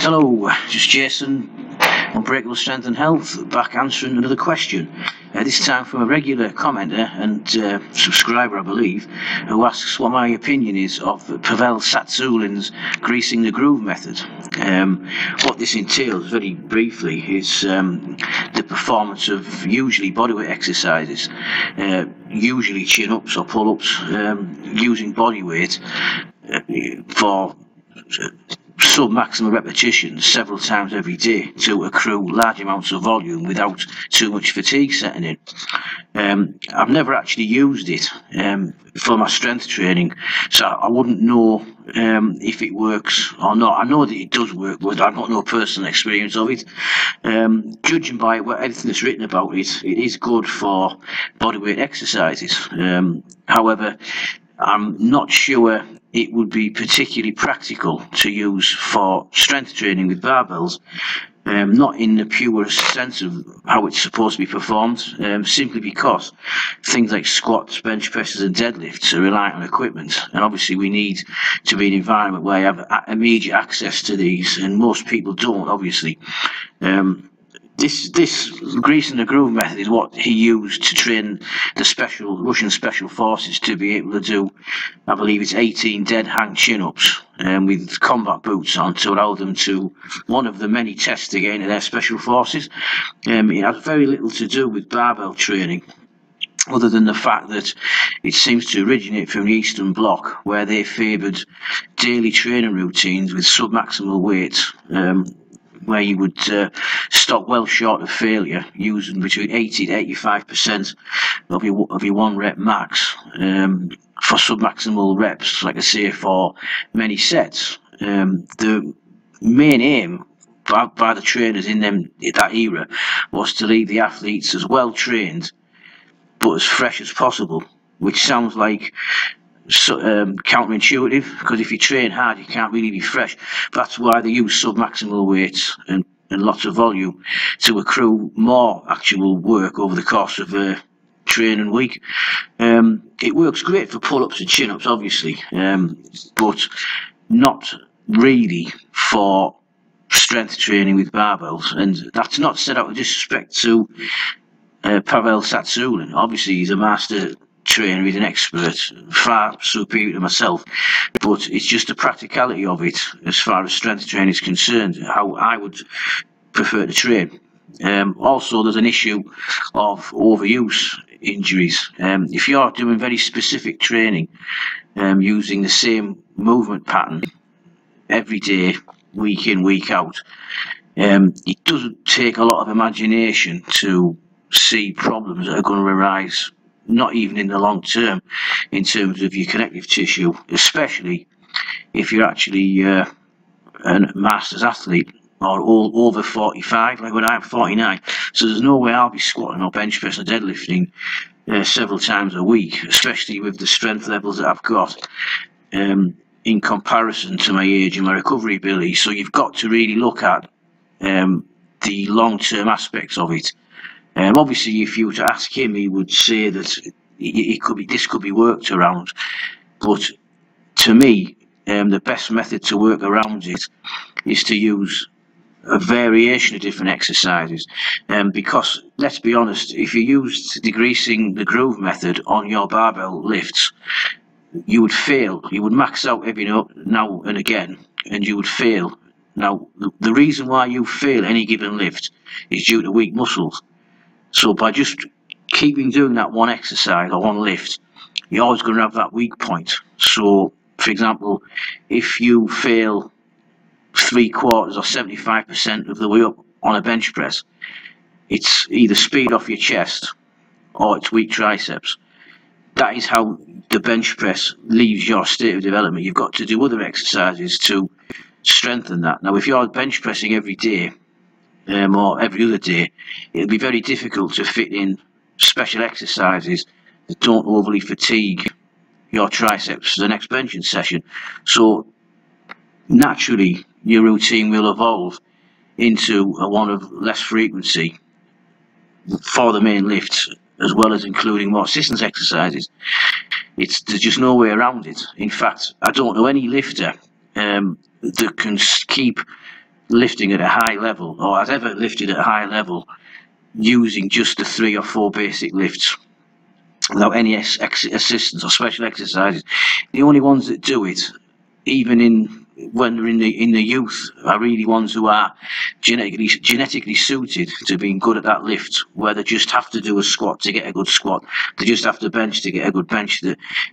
Hello, just Jason, Unbreakable Strength and Health, back answering another question. This time from a regular commenter and subscriber, I believe, who asks what my opinion is of Pavel Tsatsouline's greasing the groove method. What this entails, very briefly, is the performance of usually bodyweight exercises, usually chin-ups or pull-ups, using bodyweight for sub-maximum repetitions several times every day to accrue large amounts of volume without too much fatigue setting in. I've never actually used it for my strength training, so I wouldn't know if it works or not. I know that it does work, but I've got no personal experience of it. Judging by everything that's written about it, it is good for bodyweight exercises. However, I'm not sure it would be particularly practical to use for strength training with barbells, not in the purest sense of how it's supposed to be performed, simply because things like squats, bench presses and deadlifts are reliant on equipment, and obviously we need to be in an environment where you have immediate access to these, and most people don't, obviously. This greasing the groove method is what he used to train the Russian special forces to be able to do, I believe it's 18 dead hang chin-ups with combat boots on, to allow them to one of the many tests again in their special forces. It has very little to do with barbell training, other than the fact that it seems to originate from the Eastern Bloc, where they favoured daily training routines with sub-maximal weights, where you would stop well short of failure, using between 80 to 85% of your 1 rep max for submaximal reps, like I say, for many sets. The main aim by the trainers in that era was to leave the athletes as well trained but as fresh as possible, which sounds like counterintuitive, because if you train hard you can't really be fresh. That's why they use sub-maximal weights and lots of volume to accrue more actual work over the course of a training week. It works great for pull-ups and chin-ups, obviously, but not really for strength training with barbells, and that's not said out of disrespect to Pavel Tsatsouline. Obviously he's a master trainer, he's an expert, far superior to myself, but it's just the practicality of it as far as strength training is concerned, how I would prefer to train. Also, there's an issue of overuse injuries. If you're doing very specific training, using the same movement pattern every day, week in, week out, it doesn't take a lot of imagination to see problems that are going to arise, not even in the long term, in terms of your connective tissue, especially if you're actually a masters athlete or all over 45, like when I'm 49. So there's no way I'll be squatting or bench pressing or deadlifting several times a week, especially with the strength levels that I've got in comparison to my age and my recovery ability. So you've got to really look at the long-term aspects of it. Obviously, if you were to ask him, he would say that this could be worked around. But to me, the best method to work around it is to use a variation of different exercises. Because let's be honest, if you used the greasing the groove method on your barbell lifts, you would fail. You would max out every now and again, and you would fail. Now, the reason why you fail any given lift is due to weak muscles. So by just keeping doing that one exercise or one lift, you're always going to have that weak point. So, for example, if you fail 3/4 or 75% of the way up on a bench press, it's either speed off your chest or it's weak triceps. That is how the bench press leaves your state of development. You've got to do other exercises to strengthen that. Now, if you're bench pressing every day, or every other day, it'll be very difficult to fit in special exercises that don't overly fatigue your triceps for the next benching session. So naturally your routine will evolve into one of less frequency for the main lifts, as well as including more assistance exercises. There's just no way around it. In fact, I don't know any lifter that can keep lifting at a high level, or has ever lifted at a high level, using just the 3 or 4 basic lifts without any assistance or special exercises. The only ones that do it, even when they're in the youth, are really ones who are genetically suited to being good at that lift, where they just have to do a squat to get a good squat, they just have to bench to get a good bench.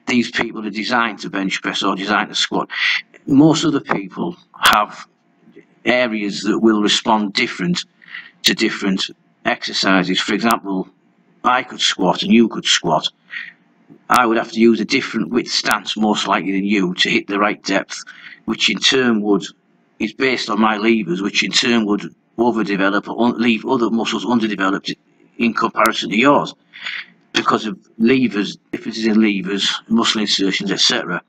These people are designed to bench press or designed to squat. Most other people have areas that will respond different to different exercises. For example, I could squat and you could squat. I would have to use a different width stance most likely than you to hit the right depth, which in turn is based on my levers, which in turn would overdevelop or leave other muscles underdeveloped in comparison to yours, because of levers, differences in levers, muscle insertions, etc.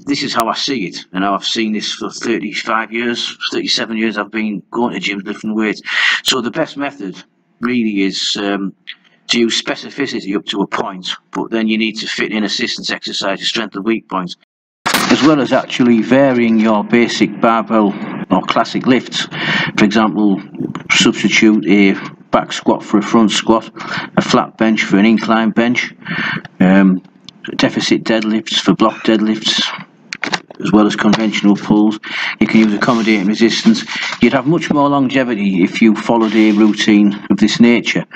This is how I see it, and I've seen this for 35 years, 37 years I've been going to gyms lifting weights. So the best method really is to use specificity up to a point, but then you need to fit in assistance exercises, strength and weak points, as well as actually varying your basic barbell or classic lifts. For example, substitute a back squat for a front squat, a flat bench for an incline bench, deficit deadlifts for block deadlifts, as well as conventional pulls. You can use accommodating resistance. You'd have much more longevity if you followed a routine of this nature.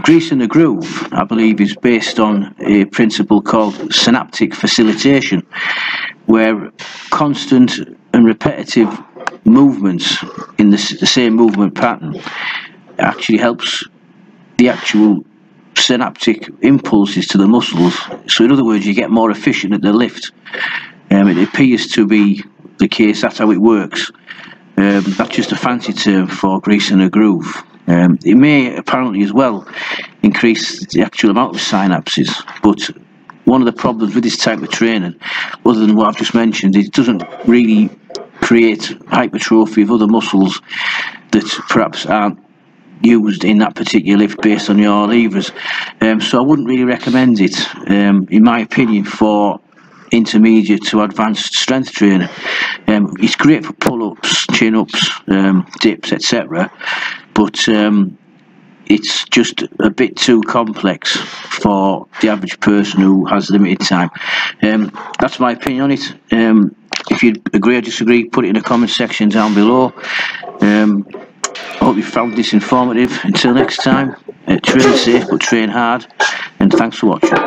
Grease in the groove, I believe, is based on a principle called synaptic facilitation, where constant and repetitive movements in the same movement pattern actually helps the actual synaptic impulses to the muscles. So in other words, you get more efficient at the lift. It appears to be the case. That's how it works. That's just a fancy term for grease in a groove. It may apparently as well increase the actual amount of synapses, but one of the problems with this type of training, other than what I've just mentioned, it doesn't really create hypertrophy of other muscles that perhaps aren't used in that particular lift based on your levers. So I wouldn't really recommend it, in my opinion, for intermediate to advanced strength training. It's great for pull-ups, chin-ups, dips, etc., but it's just a bit too complex for the average person who has limited time. That's my opinion on it. If you agree or disagree, put it in the comment section down below. I hope you found this informative. Until next time, train safe but train hard, and thanks for watching.